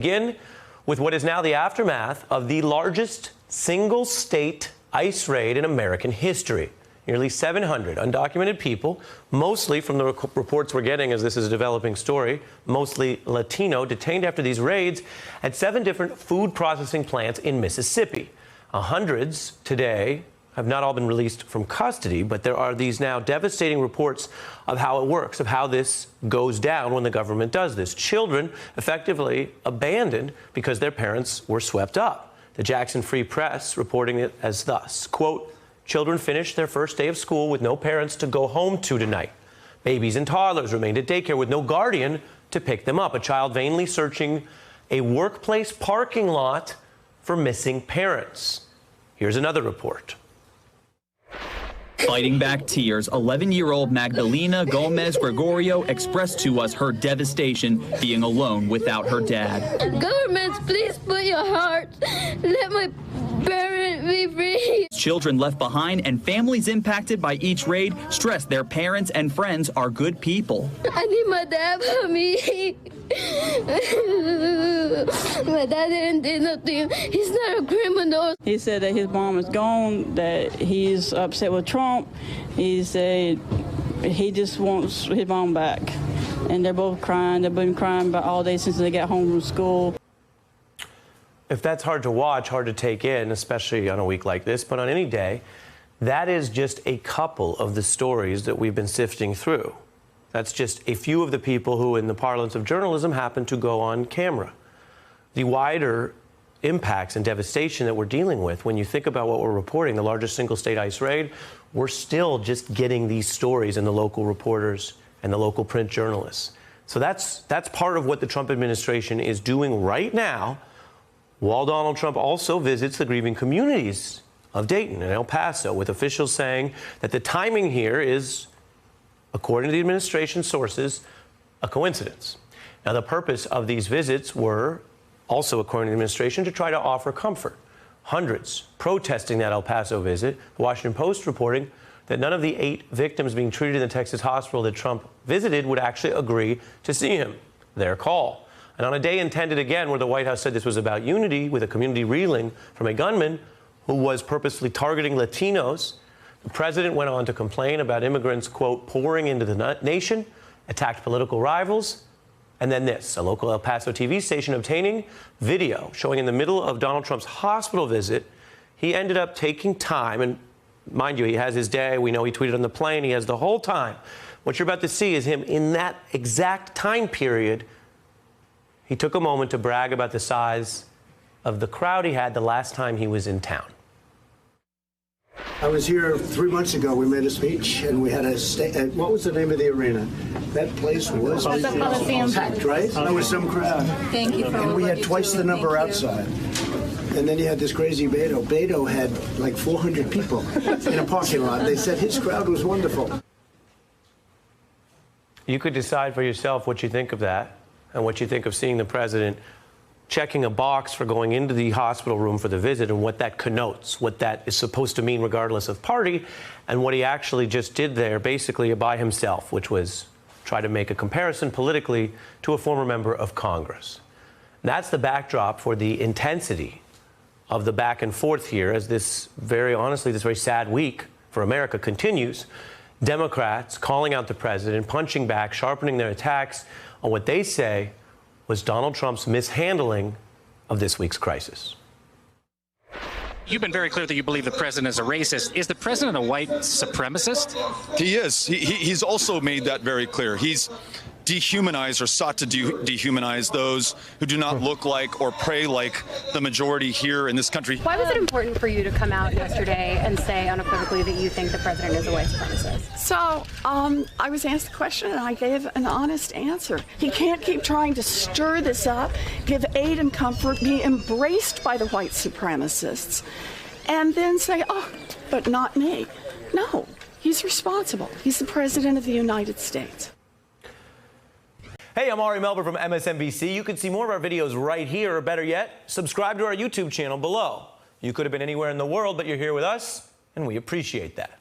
Begin with what is now the aftermath of the largest single-state ICE raid in American history. Nearly 700 undocumented people, mostly from the reports we're getting as this is a developing story, mostly Latino, detained after these raids at 7 different food processing plants in Mississippi. Hundreds today have not all been released from custody, but there are these now devastating reports of how it works, of how this goes down when the government does this. Children effectively abandoned because their parents were swept up. The Jackson Free Press reporting it as thus, quote, "Children finished their first day of school with no parents to go home to tonight. Babies and toddlers remained at daycare with no guardian to pick them up. A child vainly searching a workplace parking lot for missing parents." Here's another report. Fighting back tears, 11-year-old Magdalena Gomez Gregorio expressed to us her devastation being alone without her dad. Governments, please put your heart. Let my parents be free. Children left behind and families impacted by each raid stress their parents and friends are good people. I need my dad for me. My dad didn't do nothing. He's not a criminal. He said that his mom is gone, that he's upset with Trump. He said he just wants his mom back. And they're both crying. They've been crying about all day since they got home from school. If that's hard to watch, hard to take in, especially on a week like this, but on any day, that is just a couple of the stories that we've been sifting through. That's just a few of the people who, in the parlance of journalism, happen to go on camera. The wider impacts and devastation that we're dealing with, when you think about what we're reporting, the largest single-state ICE raid, we're still just getting these stories in the local reporters and the local print journalists. So that's part of what the Trump administration is doing right now, while Donald Trump also visits the grieving communities of Dayton and El Paso, with officials saying that the timing here is, according to the administration sources, a coincidence. Now, the purpose of these visits were also, according to the administration, to try to offer comfort. Hundreds protesting that El Paso visit. The Washington Post reporting that none of the 8 victims being treated in the Texas hospital that Trump visited would actually agree to see him. Their call. And on a day intended, again, where the White House said this was about unity, with a community reeling from a gunman who was purposely targeting Latinos, the president went on to complain about immigrants, quote, pouring into the nation, attacked political rivals, and then this, a local El Paso TV station obtaining video showing in the middle of Donald Trump's hospital visit, he ended up taking time, and mind you, he has his day, we know he tweeted on the plane, he has the whole time. What you're about to see is him in that exact time period. He took a moment to brag about the size of the crowd he had the last time he was in town. I was here 3 months ago. We made a speech, and we had what was the name of the arena? That place was packed, right? There was some crowd. Thank you. And we had twice the number outside. And then you had this crazy Beto. Beto had like 400 people in a parking lot. They said his crowd was wonderful. You could decide for yourself what you think of that and what you think of seeing the president checking a box for going into the hospital room for the visit and what that connotes, what that is supposed to mean regardless of party, and what he actually just did there basically by himself, which was try to make a comparison politically to a former member of Congress. That's the backdrop for the intensity of the back and forth here as this very sad week for America continues. Democrats calling out the president, punching back, sharpening their attacks on what they say was Donald Trump's mishandling of this week's crisis. You've been very clear that you believe the president is a racist. Is the president a white supremacist? He is. He's also made that very clear. He's dehumanized or sought to dehumanize those who do not look like or pray like the majority here in this country. Why was it important for you to come out yesterday and say unequivocally that you think the president is a white supremacist? So, I was asked the question and I gave an honest answer. He can't keep trying to stir this up, give aid and comfort, be embraced by the white supremacists, and then say, oh, but not me. No, he's responsible. He's the president of the United States. Hey, I'm Ari Melber from MSNBC. You can see more of our videos right here, or better yet, subscribe to our YouTube channel below. You could have been anywhere in the world, but you're here with us, and we appreciate that.